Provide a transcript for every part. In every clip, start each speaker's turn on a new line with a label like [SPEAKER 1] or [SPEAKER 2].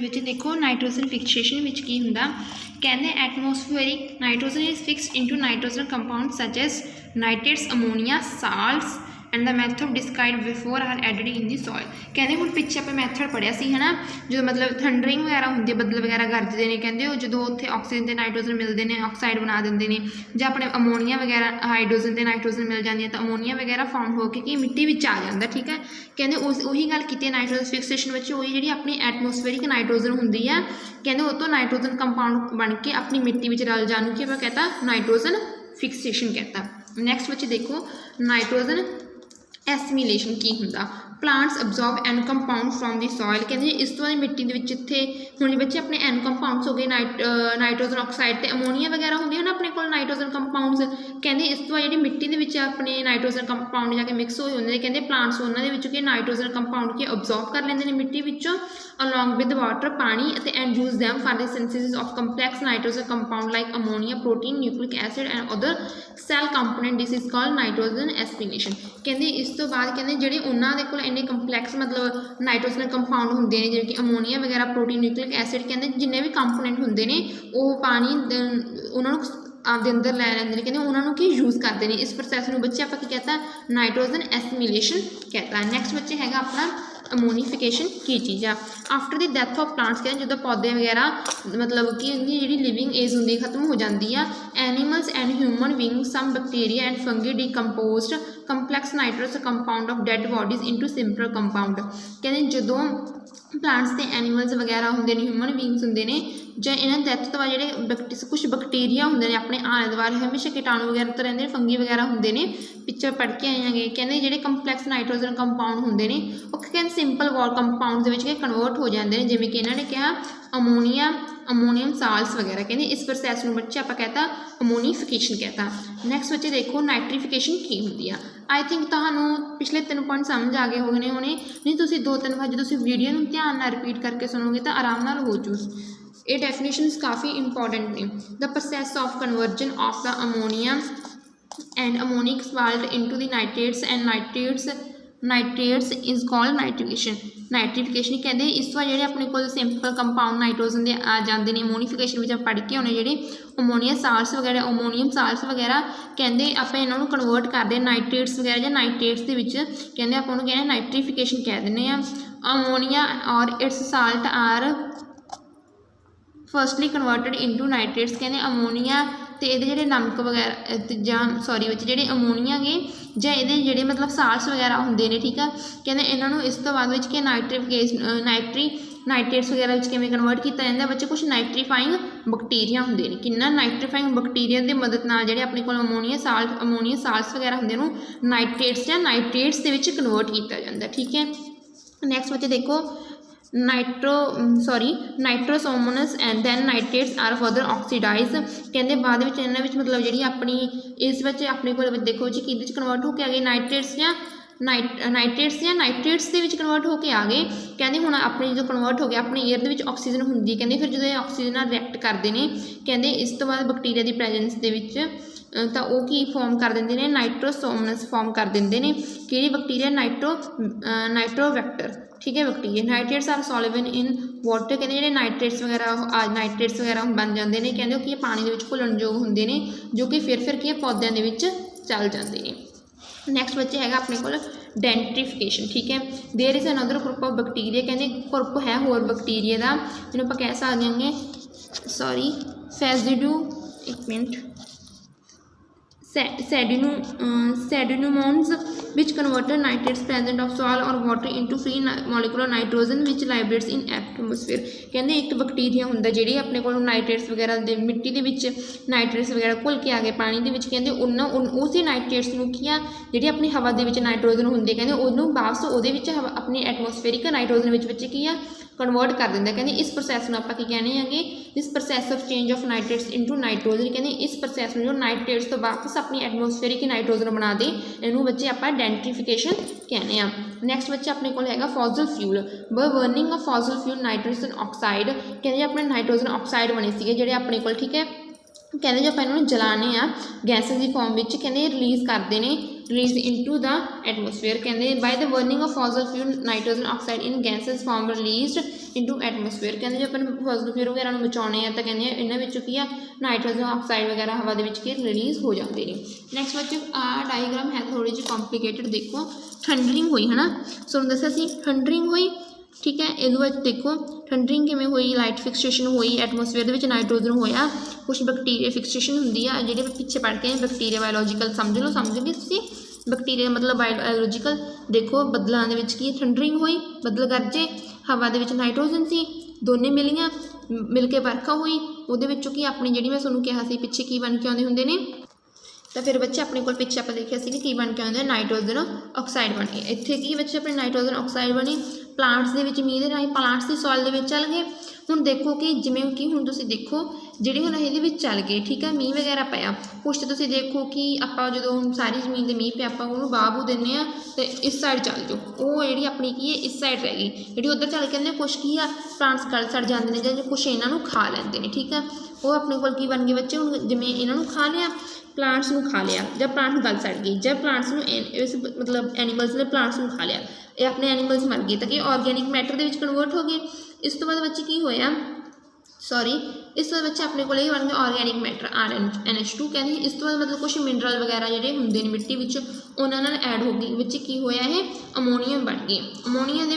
[SPEAKER 1] ਵਿੱਚ ਦੇਖੋ nitrogen fixation ਵਿੱਚ ਕੀ ਹੁੰਦਾ ਕਹਿੰਦੇ atmospheric nitrogen is fixed into nitrogen compound such as nitrates ammonia salts and the method describe before are added in the soil कहते हुण पिछे आपां मैथड पढ़िया सी है ना जो मतलब थंडरिंग वगैरह होंदी है बदल वगैरह गरजते हैं कहते हो जो उत्थे ऑक्सीजन ते नाइट्रोजन मिलते हैं ऑक्साइड बना देंगे ने जो अपने अमोनीया वगैरह हाइड्रोजन ते नाइट्रोजन मिल जाती है तो अमोनीया वगैरह फॉर्म होकर कि मिट्टी में आ जाता ठीक है कहते उस उही गल की नाइट्रोजन फिक्सेशन में वही जी अपनी एटमोसफेरिक नाइट्रोजन होंगी है कहते वो तो नाइट्रोजन कंपाउंड बन के अपनी मिट्टी में रल जाने की कहता नाइट्रोजन फिक्सेशन कहता। नैक्सट बच्चे देखो नाइट्रोजन एसिमिलेशन की हुंदा plants absorb N compound from the soil कहते इस तो बाद मिट्टी इत्थे हुण बच्चे अपने एन कंपाउंड्स हो गए नाइट्रोजन ऑक्साइड ते अमोनीया वगैरह होंगे ना अपने कोल नाइट्रोजन कंपाउंड्स कहते इस तो बाद जी मिट्टी के विच अपने नाइट्रोजन कंपाउंड जाके मिक्स होए होंदे कहते प्लांट्स उन्होंने नाइट्रोजन कंपाउंड के अब्जॉर्ब कर लेंदे ने मिट्टी विचों अलॉन्ग विद वाटर पानी and use them for the synthesis of complex nitrogen compound like ammonia protein nucleic acid and other cell component this is called nitrogen aspiration कहते इस तो बाद कहते जिहड़े उन्हां दे कोल इन्ने कंपलैक्स मतलब नाइट्रोजन कंपाउंड होंदे ने जिवें कि अमोनीया वगैरह प्रोटीन न्यूक्लिक एसिड कहते जिन्ने भी कंपोनेंट होंदे ने वो पानी उन्हां नूं आपके अंदर लै लैंदे कहते उन्होंने की यूज़ करते हैं इस प्रोसैस में बच्चे आप कहता नाइट्रोजन एसिमिलेशन कहता है। नैक्सट बच्चे है अपना अमोनीफिकेशन की चीज़ है after the death of plants कहते जो पौधे वगैरह मतलब कि उनकी जी लिविंग एज होंगी खत्म हो जाती है animals and human being some bacteria and fungi decomposed complex nitrous compound of dead bodies into simple compound कहते जो प्लांट्स के एनिमल्स वगैरह होंगे ह्यूमन बींग्स होंगे ने जो इन्होंने डैथ तो बाद जो कुछ बैक्टीरिया होंगे ने अपने आले दुआले हमेशा कीटाणु वगैरह तो रहते फंगी वगैरह होंगे ने पिछे पढ़ के आए हैं कहते जो कंपलैक्स नाइट्रोजन कंपाउंड होंगे ने कहते सिंपल वॉर कंपाउंड कन्वर्ट हो जाते हैं जिमें कि इन्होंने कहा अमोनीया अमोनीयम साल्ट्स वगैरह कहते इस प्रोसैस में बच्चे आप कहता अमोनीफिकेशन कहता। नैक्सट बच्चे देखो नाइट्रीफिकेशन की होंगी है आई थिंक तो पिछले 3 पॉइंट समझ आ गए होने होने नहीं तो 2-3 बार जो वीडियो में ध्यान ना रिपीट करके सुनोगे तो आराम नाल हो जू ये डेफिनेशनस काफ़ी इंपॉर्टेंट ने the process of conversion of the ammonia and ammonic salt into the nitrates and nitrates is called nitrification कहते इस तो जो अपने को सिंपल कंपाउंड नाइट्रोजन के आ जाते हैं अमोनीफिकेशन में पढ़ के होने जो अमोनीया साल्ट्स वगैरह अमोनीयम साल्ट्स वगैरह कहते आप इन्हों कन्वर्ट करते नाइट्रेट्स वगैरह या नाइट्रेट्स के कहते आप कहते नाइट्रीफिकेशन कह दें अमोनीया और its salt are firstly converted into nitrates कहते अमोनीया तो ये नमक वगैरह सॉरी बच्चे जो अमोनीया गए ਜਾਂ ਇਹਦੇ ਜਿਹੜੇ मतलब साल्ट्स वगैरह होंगे ने ठीक है कहते इन्हों इस तो बाद कि नाइट्रेट्स वगैरह किमें कन्वर्ट किया जाता बच्चे कुछ नाइट्रीफाइंग बैक्टीरिया होंगे ने कि नाइट्रीफाइंग बैक्टीरिया की मदद नाल जिहड़े अपने कोल अमोनीया साल्ट्स वगैरह होंगे नाइट्रेट्स या नाइट्रेट्स के कन्वर्ट किया जाता ठीक है। नैक्सट बच्चे देखो nitrosomonas and then nitrates are further oxidise कहते बाद इन्होंने मतलब जी अपनी इस अपने को देखो जी कि कन्वर्ट होकर आ गए नाइट्रेट्स या नाइट्रेट्स के कन्वर्ट होकर आ गए कहते हुण अपने जो कन्वर्ट हो गया अपने एयर के ऑक्सीजन होंगी कहते फिर जो ऑक्सीजन रिएक्ट करते हैं कहते इस तो बाद बैक्टीरिया की प्रेजेंस के तो वो की फॉर्म कर देंगे ने नाइट्रोसोमनस फॉर्म कर देंगे ने कि बैक्टीरिया नाइट्रोवैक्टर ठीक है bacteria nitrates are soluble in water कहते जो नाइट्रेट्स वगैरह बन जाते हैं कहते कि पानी के घुलणयोग होंगे ने जो कि फिर कि पौदों के चल जाते हैं। नैक्सट बच्चे है अपने को डेंट्रीफिकेशन ठीक है there is another group of bacteria कहते ग्रुप है होर बैक्टीरिया का जिन्होंने आप कह सकते हैं सॉरी फैजिडू एक minute सेडिनुमोन्स which converted nitrates present of soil or water into free molecular nitrogen which liberates in atmosphere कहते एक बैक्टीरिया होंगे जी अपने को नाइट्रेट्स वगैरह मिट्टी के नाइट्रेट्स वगैरह घुल के आ गए पानी के कहते उस नाइट्रेट्स की जी अपनी हवा के नाइट्रोजन होंगे कहते उन्होंने वापस वो अपनी एटमोसफेरिक नाइट्रोजन बच्चे की कन्वर्ट कर देंगे कहते इस प्रोसैस में आप कहने हैं इस process of change of nitrates into nitrogen कहते इस प्रोसैस में जो नाइट्रेट्स तो वापस अपनी एटमोसफेरिक नाइट्रोजन बना दे इनू बच्चे आप डेंट्रीफिकेशन कहने हैं। नैक्सट बच्चे अपने को है fossil fuel burning of fossil fuel nitrogen oxide कहते अपने नाइट्रोजन ऑक्साइड बने थे जोड़े अपने को ठीक है कहते जो आप इन्होंने जलाने गैसेस की फॉर्म में कहते रिलीज़ करते हैं रिलीज इनटू द एटमोसफेयर। कहते by the burning of fossil fuel nitrogen oxide in gases form release into atmosphere. कहते जो अपन फॉसल फ्यूल वगैरह बचाने तो कहते इन्होंने विचों की आ नाइट्रोजन ऑक्साइड वगैरह हवा के रिलीज हो जाते हैं। नैक्सट बच्चे आ डायग्राम है थोड़ी जी कॉम्प्लीकेटेड। देखो ठंडरिंग हुई है ना, सो दसा सी ठंडरिंग हुई, ठीक है। ये देखो ठंडरिंग किमें हुई, लाइट फिक्सेशन हुई, एटमोसफेयर के नाइट्रोजन होया, कुछ बैक्टीरिया फिक्सेशन होंगी आ जो पिछे पढ़ के बैक्टीरिया बायोलॉजिकल समझ लो, समझ गए तुसीं बैक्टीरिया मतलब बायोलॉजिकल। देखो बदलों की ठंडरिंग हुई, बदल गरजे, हवा के नाइट्रोजन सी, दोने मिलियां मिल के बरखा हुई, वो कि अपनी जी मैं तुहानूं कहा सी पिछे की बन के आउंदे हुंदे ने। तो फिर बच्चे अपने को पिछे आप देखिया सी कि बन के आउंदे नाइट्रोजन ऑक्साइड बन गए। इत्थे की बच्चे अपने नाइट्रोजन ऑक्साइड बनी प्लांट्स के मीह के राही प्लांट्स की सॉइल के चल गए। हुण देखो कि जिमें कि हुण तुसीं देखो जिहड़े हुण ये चल गए, ठीक है, मीह वगैरह पाया, कुछ तो तुसीं देखो कि आपां जदों सारी जमीन के मीह पे आपां उहनूं वाह बू दिंदे आ तो इस साइड चल जाओ, वो जिहड़ी अपनी की है इस साइड रह गई, जिहड़ी उधर चल के कुछ की आ प्लांट्स गल सड़ जाते हैं जां कुछ इन्हां नूं खा लैंदे ने, ठीक है। वो अपने कोल की बन गए बच्चे, हुण जिवें इन्हां नूं खा लिया, प्लांट्स नूं खा लिया, जब प्लांट्स गल सड़ गई, जब प्लांट्स नूं इस मतलब एनीमल्स ने प्लांट्स नूं खा लिया, ये अपने एनीमल्स मर गए तो कि ऑर्गेनिक मैटर के कन्वर्ट हो गए। इस तो बाद बच्चे की होया, सॉरी इस तो बच्चे अपने को बन गया ऑर्गेनिक मैटर NH2 कहते हैं। इस तो बाद मतलब कुछ मिनरल वगैरह जोड़े होंगे मिट्टी में उन्होंने ऐड हो गई, बच्चे की होया है अमोनीयम बन गई। अमोनीया के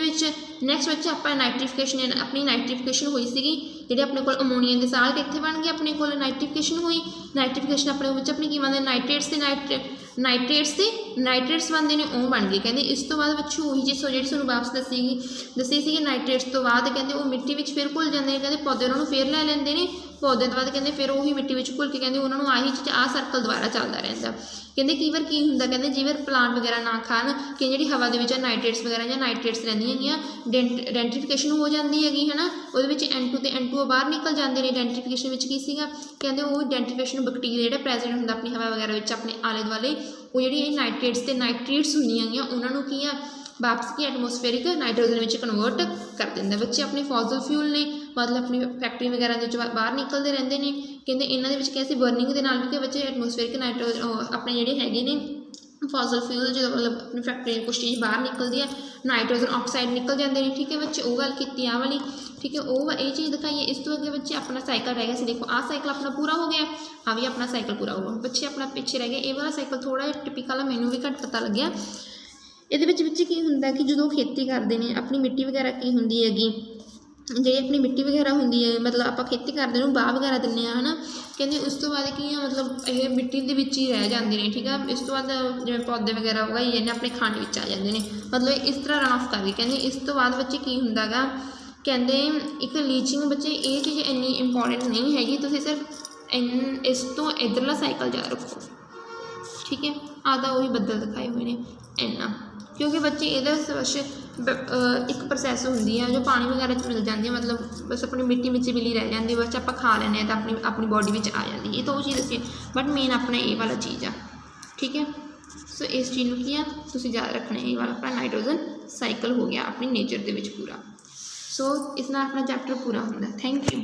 [SPEAKER 1] नैक्सट बच्चे आप नाइट्रिफिकेशन अपनी नाइट्रिफिकेशन हुई सी जी अपने को अमोनीया के साल्ट इतने बन गए, अपने को नाइट्रिफिकेशन हुई, नाइट्रिफिकेशन अपने अपनी की बनते नाइट्रेट्स से नाइट्रेट्स बनते हैं वो बन गए। कहते इस तो बाद बच्चे वही चीज़ जी तुहानूं वापस दसी सी नाइट्रेट्स तो बाद कहते वो मिट्टी में फिर घुल जाते हैं, कहते पौधे उन्होंने फिर लै लेंगे ने, पौधे तो बाद कहते फिर वही मिट्टी में घुल के कहते उन्होंने आही चीज़ आ सर्कल दोबारा चलता रहता। कहते कई बार की होंगे, कहते जिवें प्लांट वगैरह ना खान कि जी हवा के नाइट्रेट्स वगैरह या नाइट्रेट्स रहिंदियां डेंट्रीफिकेशन हो जाती हैगी है ना, वो N2 तो N2 बाहर निकल जाते हैं। डेंट्रीफिकेशन में की सीगा कहते वो डेंट्रीफिकेशन बैक्टीरिया जो प्रेजेंट होंगे अपनी हवा वगैरह अपने आले दुआले, वो जी नाइट्रेट्स तो नाइट्रेट्स होंदियां उन्होंने की आ वापस की एटमोसफेरिक नाइट्रोजन में कन्वर्ट कर देंगे। बच्चे अपने फॉसल फ्यूल ने मतलब अपनी फैक्ट्री वगैरह के बाहर निकलते रहते हैं, कहते इन्होंने कैसे बर्निंग के नाल भी बच्चे एटमोसफेरिक नाइट्रोजन अपने जोड़े है फॉसल फ्यूल जो मतलब अपनी फैक्ट्री कुछ चीज़ बाहर निकलती है, नाइट्रोजन ऑक्साइड निकल जाते हैं, ठीक है बच्चे वो गल की आ वाली, ठीक है वो ये चीज़ दिखाई है। इस तो अगे बच्चे अपना साइकिल रह गया, देखो आ साइकिल अपना पूरा हो गया, हाँ भी अपना साइकिल पूरा हो गया, बच्चे अपना पिछे रह गया। ये वाला साइकिल थोड़ा टिपिकल मैनू भी घट पता लग्या। ये बच्चे की होंगे कि जो खेती करते हैं अपनी मिट्टी वगैरह की होंगी हैगी जी अपनी मिट्टी वगैरह होंगी है, मतलब आप खेती करते हैं बाह वगैरह दिंने है ना, कहते उस तो बाद की मतलब ये मिट्टी के ही रह जाते हैं, ठीक है। इस तो बाद जिवें पौधे वगैरह उगाई जाने अपने खाने आ जाते हैं, मतलब इस तरह रन ऑफ कर गए। कहते इस तो बाद बच्चे की होंगे गा, कहते एक लीचिंग बच्चे ये चीज़ इन्नी इंपॉर्टेंट नहीं हैगी, तुसीं सिर्फ इस तो इधरला साइकिल जा रखो, ठीक है। आधा वही बदल दिखाए हुए हैं इन्ना, क्योंकि बच्चे ये एक प्रोसैस होंगी है जो पानी वगैरह मिल जाती है, मतलब बस अपनी मिट्टी में मिली रह जाती है, बस आप खा लें तो अपनी बॉडी में आ जाती है, ये तो वो चीज़ दसी, बट मेन अपना ये वाला चीज़ आ, ठीक है। सो इस चीज़ में की है तुसीं याद रखना, ये वाला अपना नाइट्रोजन साइकिल हो गया अपनी नेचर के पूरा। सो इस नाल अपना चैप्टर पूरा होंदा। Thank you.